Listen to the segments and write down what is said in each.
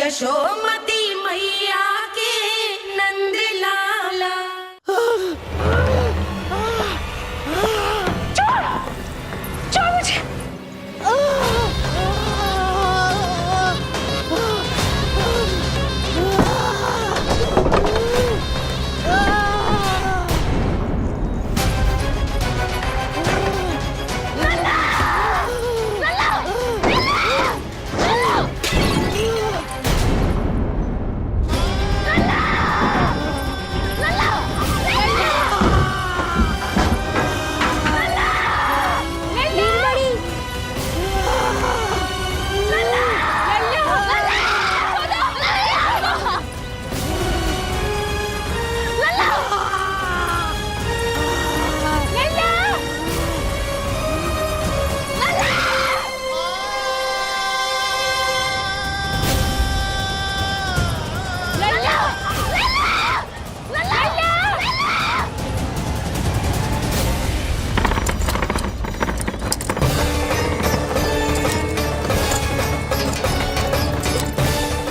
यशोमती मैया के नंद लाला। छोड़ मुझे।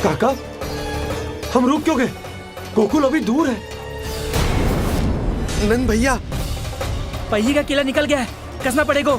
काका, हम रुक क्यों गए? गोकुल अभी दूर है। नंद भैया, पहिए का किला निकल गया है, कसना पड़ेगा।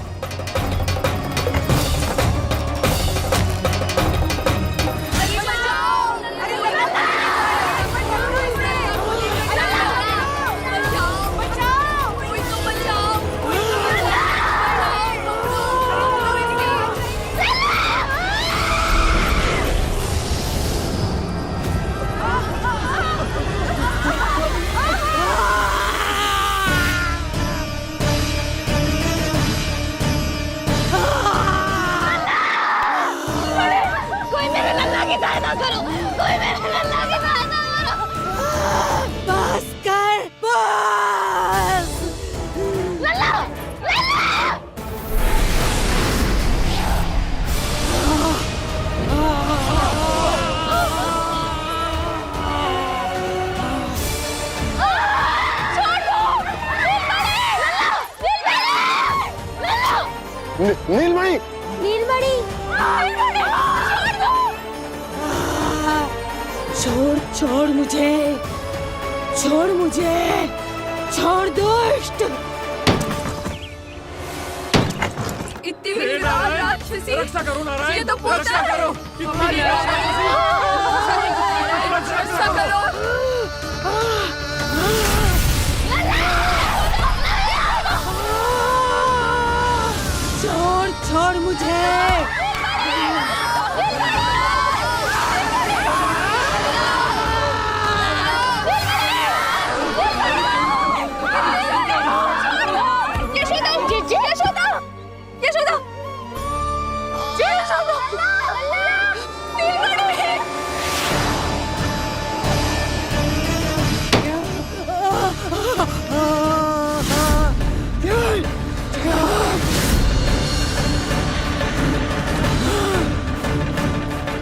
बस कर, बस। लल्ला, लल्ला। नीलमणि, नीलमणि, छोड़ छोड़ मुझे, छोड़ मुझे, छोड़ दुष्ट। इतनी विकराल राक्षसी, रक्षा करो नारायण, ये तो रक्षा करो। हमारी रक्षा करो। छोड़ छोड़ मुझे।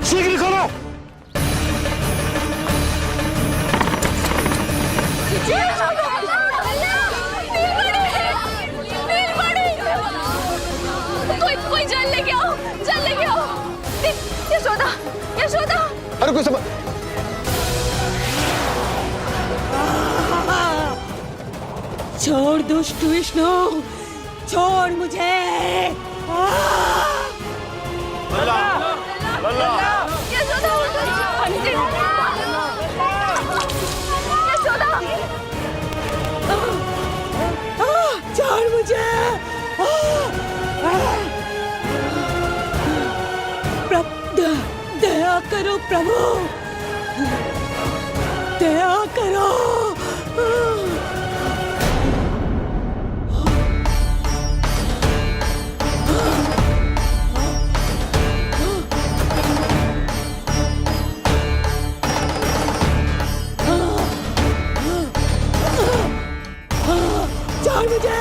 शीघ्र करो। कोई जल लेके आओ, जल लेके आओ। यशोदा, यशोदा। अरे कोई समझ। छोड़ दुष्ट विष्णु, छोड़ मुझे। लल्ला, लल्ला। यशोदा, यशोदा। छोड़ मुझे। दया करो प्रभु, दया करो। छोड़ मुझे।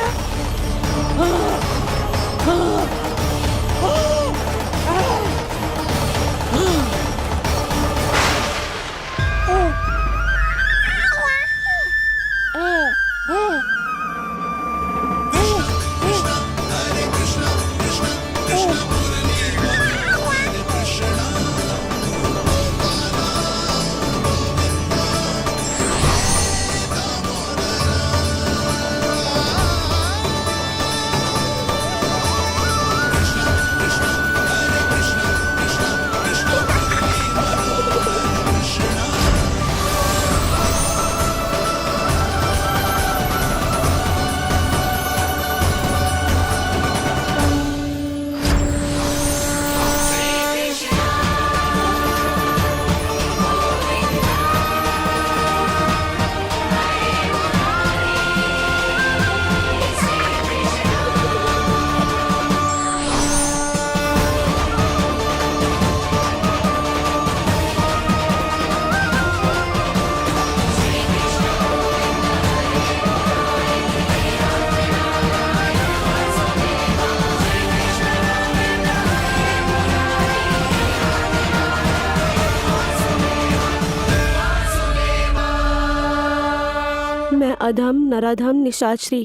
अधम नराधम निशाचरी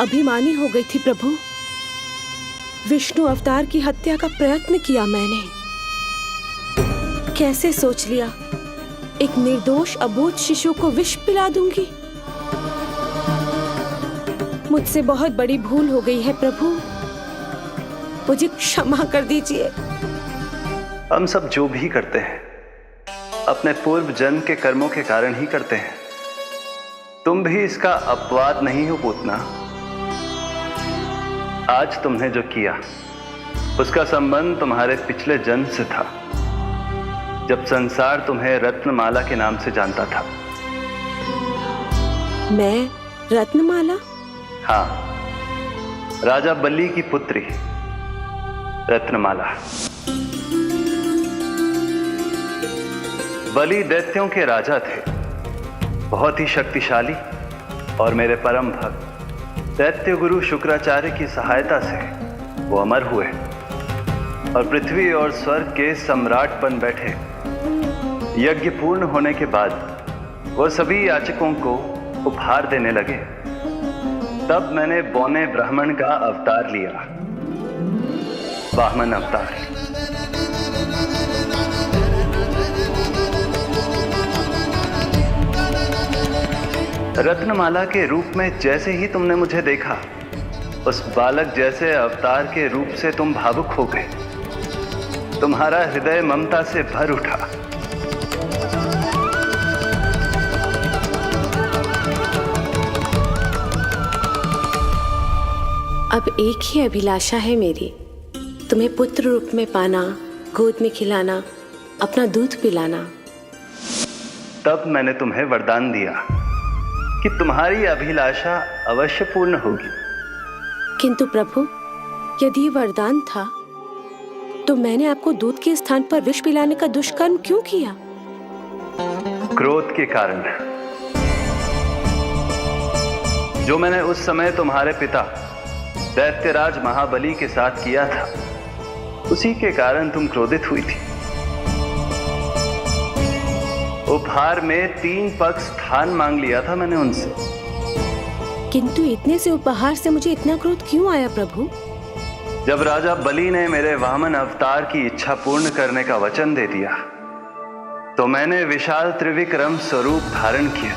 अभिमानी हो गई थी प्रभु। विष्णु अवतार की हत्या का प्रयत्न किया मैंने। कैसे सोच लिया एक निर्दोष अबोध शिशु को विष पिला दूंगी। मुझसे बहुत बड़ी भूल हो गई है प्रभु, मुझे क्षमा कर दीजिए। हम सब जो भी करते हैं अपने पूर्व जन्म के कर्मों के कारण ही करते हैं। तुम भी इसका अपवाद नहीं हो पूतना। आज तुमने जो किया उसका संबंध तुम्हारे पिछले जन्म से था, जब संसार तुम्हें रत्नमाला के नाम से जानता था। मैं रत्नमाला? हाँ, राजा बलि की पुत्री रत्नमाला। बलि दैत्यों के राजा थे, बहुत ही शक्तिशाली, और मेरे परम भक्त दैत्य गुरु शुक्राचार्य की सहायता से वो अमर हुए और पृथ्वी और स्वर्ग के सम्राट बन बैठे। यज्ञ पूर्ण होने के बाद वो सभी याचकों को उपहार देने लगे। तब मैंने बौने ब्राह्मण का अवतार लिया, वामन अवतार। रत्नमाला के रूप में जैसे ही तुमने मुझे देखा, उस बालक जैसे अवतार के रूप से तुम भावुक हो गए। तुम्हारा हृदय ममता से भर उठा। अब एक ही अभिलाषा है मेरी, तुम्हें पुत्र रूप में पाना, गोद में खिलाना, अपना दूध पिलाना। तब मैंने तुम्हें वरदान दिया कि तुम्हारी अभिलाषा अवश्य पूर्ण होगी। किंतु प्रभु, यदि वरदान था तो मैंने आपको दूध के स्थान पर विष पिलाने का दुष्कर्म क्यों किया? क्रोध के कारण, जो मैंने उस समय तुम्हारे पिता दैत्यराज महाबली के साथ किया था, उसी के कारण तुम क्रोधित हुई थी। उपहार में 3 पग स्थान मांग लिया था मैंने उनसे। किंतु इतने से उपहार से मुझे इतना क्रोध क्यों आया प्रभु? जब राजा बलि ने मेरे वामन अवतार की इच्छा पूर्ण करने का वचन दे दिया, तो मैंने विशाल त्रिविक्रम स्वरूप धारण किया।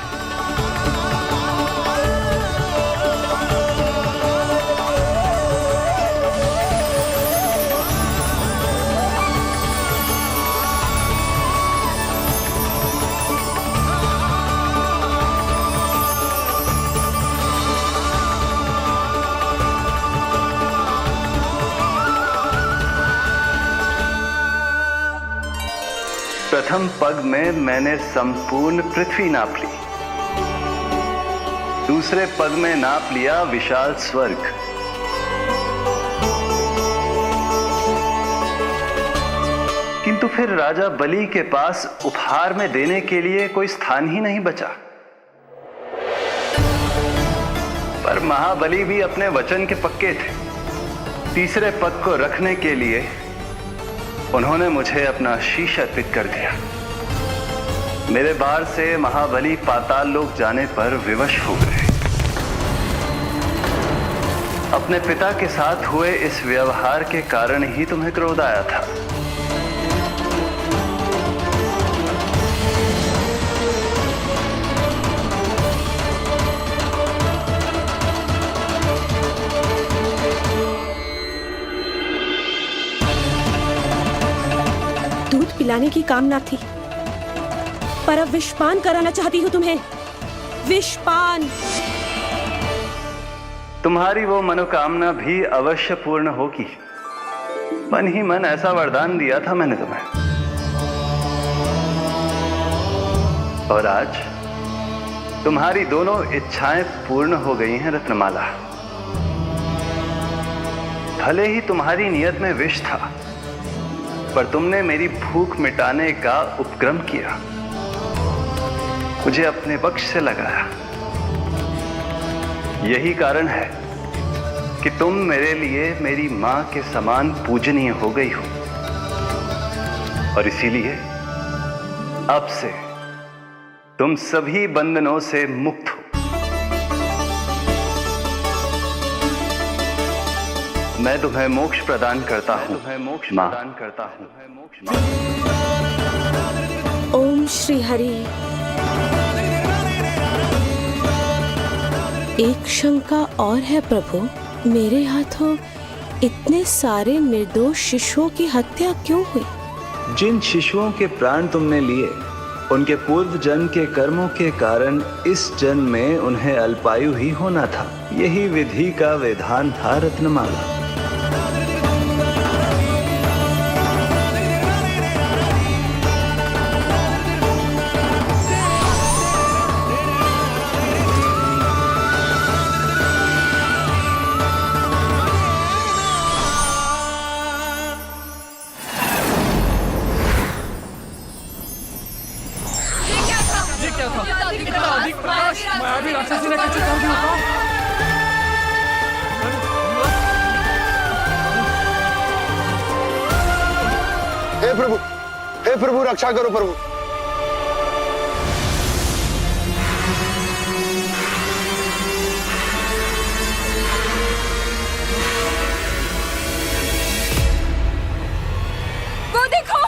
प्रथम पग में मैंने संपूर्ण पृथ्वी नाप ली। दूसरे पग में नाप लिया विशाल स्वर्ग। किंतु फिर राजा बलि के पास उपहार में देने के लिए कोई स्थान ही नहीं बचा। पर महाबली भी अपने वचन के पक्के थे। तीसरे पग को रखने के लिए उन्होंने मुझे अपना शीश अर्पित कर दिया। मेरे बार से महाबली पाताल लोक जाने पर विवश हो गए। अपने पिता के साथ हुए इस व्यवहार के कारण ही तुम्हें क्रोध आया था। दूध पिलाने की कामना थी, पर अब विषपान कराना चाहती हूँ तुम्हें। विषपान। तुम्हारी वो मनोकामना भी अवश्य पूर्ण होगी। मन ही मन ऐसा वरदान दिया था मैंने तुम्हें। और आज तुम्हारी दोनों इच्छाएं पूर्ण हो गई हैं रत्नमाला। भले ही तुम्हारी नियत में विष था, पर तुमने मेरी भूख मिटाने का उपक्रम किया, मुझे अपने पक्ष से लगाया। यही कारण है कि तुम मेरे लिए मेरी मां के समान पूजनीय हो गई हो। और इसीलिए अब से तुम सभी बंधनों से मुक्त हो। मैं तुम्हें मोक्ष प्रदान करता हूँ। माँ। ओम श्री हरि। एक शंका और है प्रभु, मेरे हाथों इतने सारे निर्दोष शिशुओं की हत्या क्यों हुई? जिन शिशुओं के प्राण तुमने लिए, उनके पूर्व जन्म के कर्मों के कारण इस जन्म में उन्हें अल्पायु ही होना था। यही विधि का विधान था रत्नमाला। हे प्रभु रक्षा करो प्रभु। वो देखो,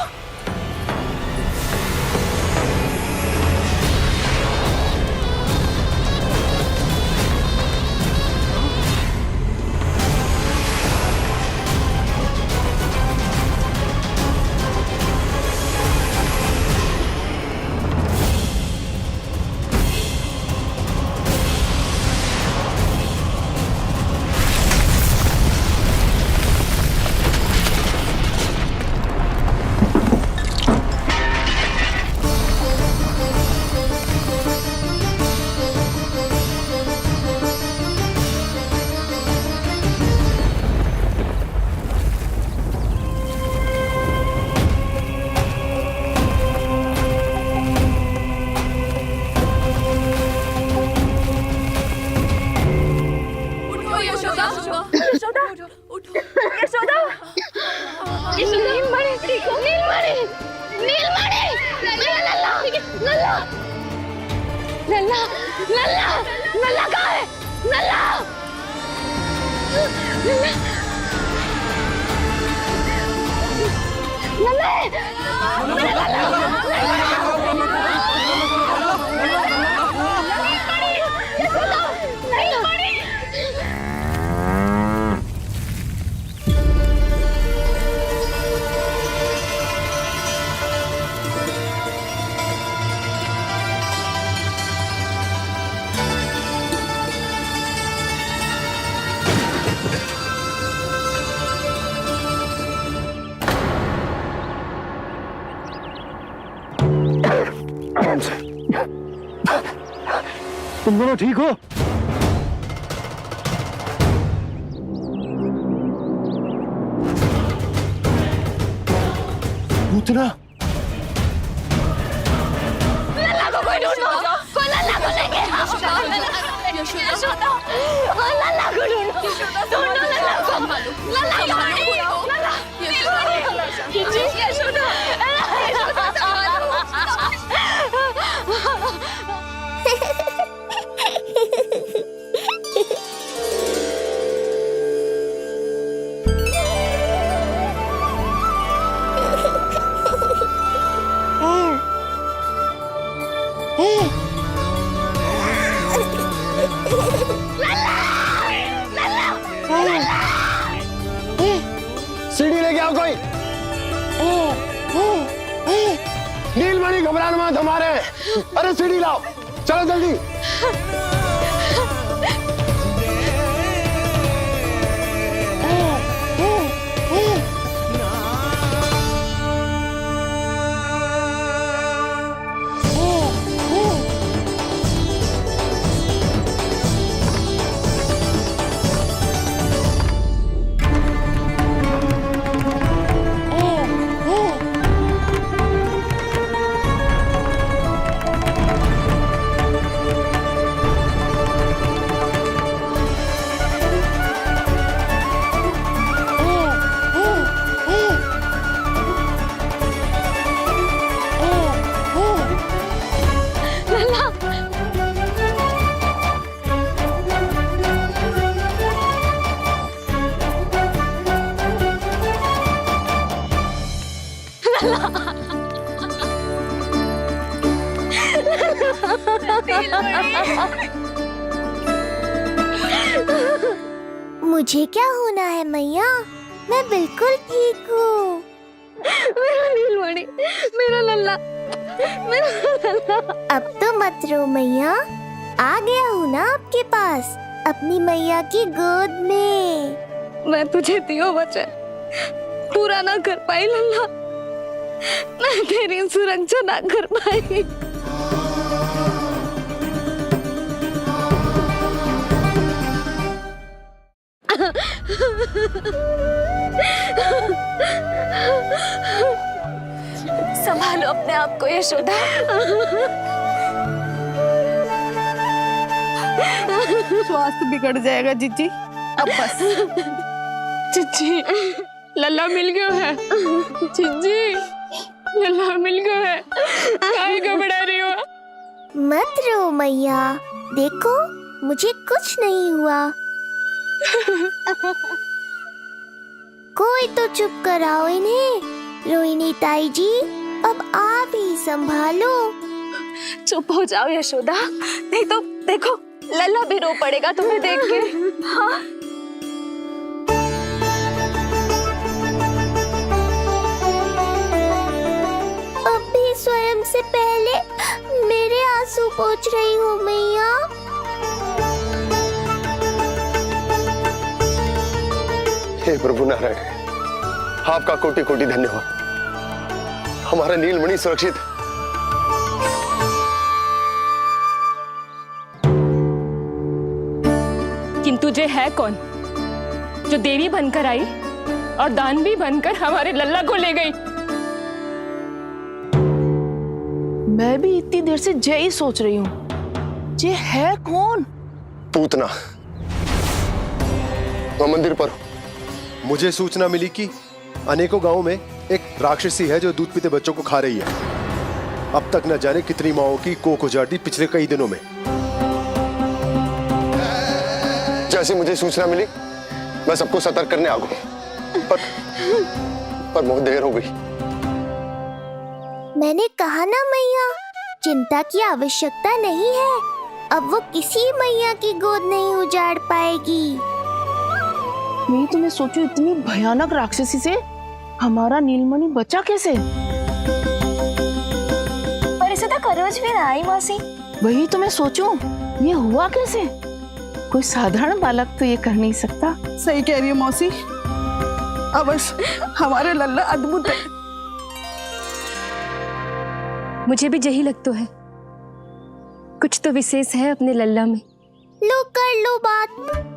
नल्ला नल्ला नल्ला कहाँ है? नल्ला तुम दोनों ठीक हो? पूतना लल्ला को कोई ढूंढो, कोई लल्ला को लेके आओ। यशोदा, लल्ला को ढूंढो, ढूंढो लल्ला को। लल्ला कहाँ है? लल्ला, यशोदा, सीढ़ी लेके आओ कोई। नीलमणि घबराना मत हमारे। अरे सीढ़ी लाओ, चलो जल्दी। मुझे क्या होना है मैया, मैं बिल्कुल ठीक हूँ। मेरा नीलमणि, मेरा लल्ला, मेरा लल्ला। अब तो मत रो मैया, आ गया हूँ ना आपके पास, अपनी मैया की गोद में। मैं तुझे दियो वचन पूरा ना कर पाई लल्ला, मैं तेरी सुरक्षा ना कर पाई। संभालो अपने आप को यशोदा। स्वास्थ्य बिगड़ जाएगा जीजी, अब बस। जीजी, लल्ला मिल गया है। जीजी, लल्ला मिल गया है। काहे घबरा रही हो? मत रो मैया, देखो मुझे कुछ नहीं हुआ। कोई तो चुप कराओ इन्हें। रोहिणी ताई जी, अब आप ही संभालो। चुप हो जाओ यशोदा, नहीं तो देखो लल्ला भी रो पड़ेगा तुम्हें देख के। हाँ? अब भी स्वयं से पहले मेरे आंसू पोंछ रही हो मैया। हे प्रभु नारायण, आपका कोटि कोटि धन्यवाद। हमारा नीलमणि सुरक्षित। किंतु जे है कौन जो देवी बनकर आई और दानवी बनकर हमारे लल्ला को ले गई? मैं भी इतनी देर से जय ही सोच रही हूँ, जे है कौन? पूतना। तो मंदिर पर मुझे सूचना मिली कि अनेकों गांवों में एक राक्षसी है जो दूध पीते बच्चों को खा रही है। अब तक न जाने कितनी माओं की कोख उजाड़ दी पिछले कई दिनों में। जैसे मुझे सूचना मिली मैं सबको सतर्क करने आ गया, पर बहुत देर हो गई। मैंने कहा ना मैया, चिंता की आवश्यकता नहीं है। अब वो किसी मैया की गोद नहीं उजाड़ पाएगी। मैं तुम्हें सोचो, इतनी भयानक राक्षसी से हमारा नीलमणि बचा कैसे? पर इसे तो करोज भी ना आई मौसी। वही तो मैं सोचूं, ये हुआ कैसे? कोई साधारण बालक तो ये कर नहीं सकता। सही कह रही है मौसी, अवश्य हमारे लल्ला अद्भुत है। मुझे भी यही लगता है, कुछ तो विशेष है अपने लल्ला में। लो कर लो बात,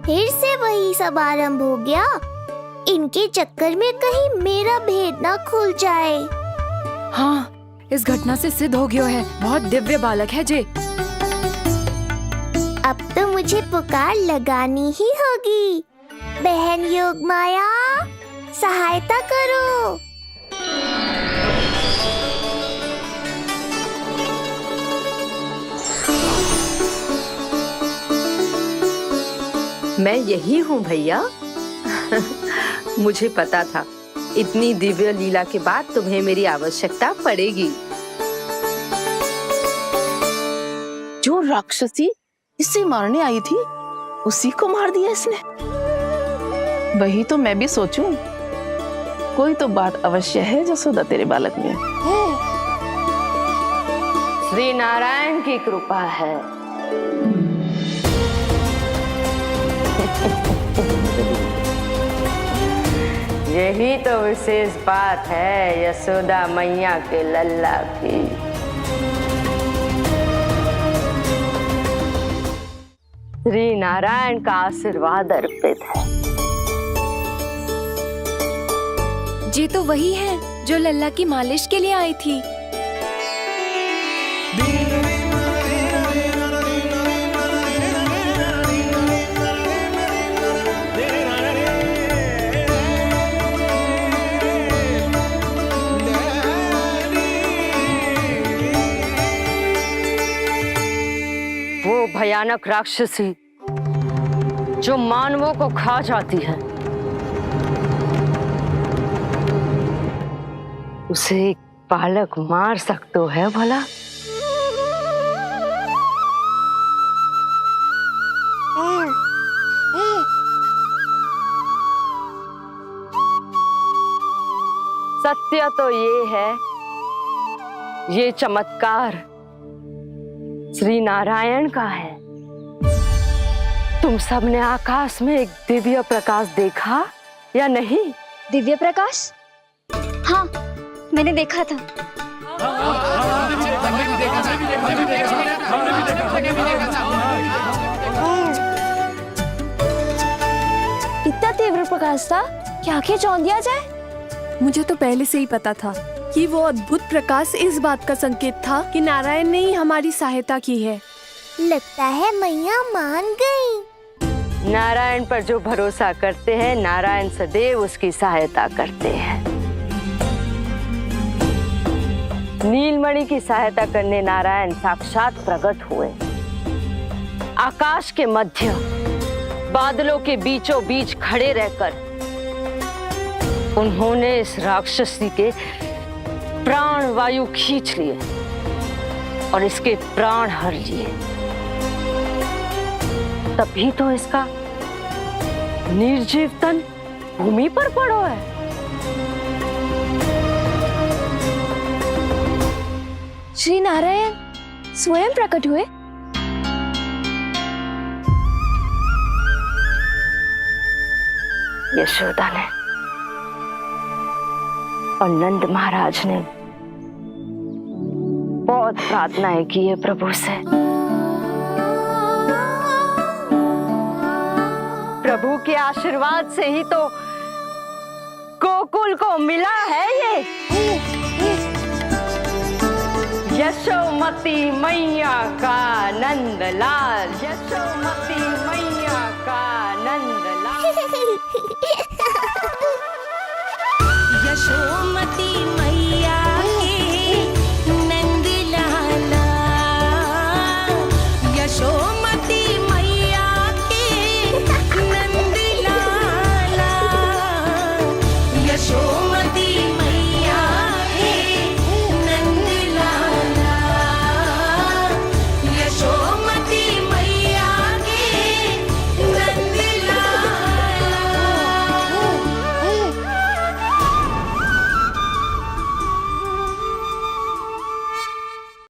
फिर से वही सब आरंभ हो गया। इनके चक्कर में कहीं मेरा भेद ना खुल जाए। हाँ, इस घटना से सिद्ध हो गया है, बहुत दिव्य बालक है जे। अब तो मुझे पुकार लगानी ही होगी। बहन योग माया, सहायता करो। मैं यही हूँ भैया। मुझे पता था इतनी दिव्य लीला के बाद तुम्हें मेरी आवश्यकता पड़ेगी। जो राक्षसी इसे मारने आई थी, उसी को मार दिया इसने। वही तो मैं भी सोचूं, कोई तो बात अवश्य है जसोदा तेरे बालक में। श्री नारायण की कृपा है। यही तो विशेष बात है यशोदा मैया के लल्ला की। श्री नारायण का आशीर्वाद अर्पित है। ये तो वही है जो लल्ला की मालिश के लिए आई थी। वो भयानक राक्षसी जो मानवों को खा जाती है, उसे एक बालक मार सकता है भला? सत्य तो ये है, ये चमत्कार श्री नारायण का है। तुम सबने आकाश में एक दिव्य प्रकाश देखा या नहीं? दिव्य प्रकाश? हाँ, मैंने देखा था। इतना तीव्र प्रकाश था कि आंखें चौंध दिया जाए। मुझे तो पहले से ही पता था कि वो अद्भुत प्रकाश इस बात का संकेत था कि नारायण ने ही हमारी सहायता की है। लगता है मैया मान गई। नारायण पर जो भरोसा करते हैं, नारायण सदैव उसकी सहायता करते हैं। नीलमणि की सहायता करने नारायण साक्षात प्रकट हुए। आकाश के मध्य बादलों के बीचों बीच खड़े रहकर उन्होंने इस राक्षसी के प्राण वायु खींच लिए और इसके प्राण हर लिए। तभी तो इसका निर्जीव तन भूमि पर पड़ो है। श्री नारायण स्वयं प्रकट हुए। यशोदा ने और नंद महाराज ने बहुत प्रार्थनाएं की है प्रभु से। प्रभु के आशीर्वाद से ही तो गोकुल को मिला है ये। यशोमती मैया का नंदलाल, यशोमती मैया का नंदलाल।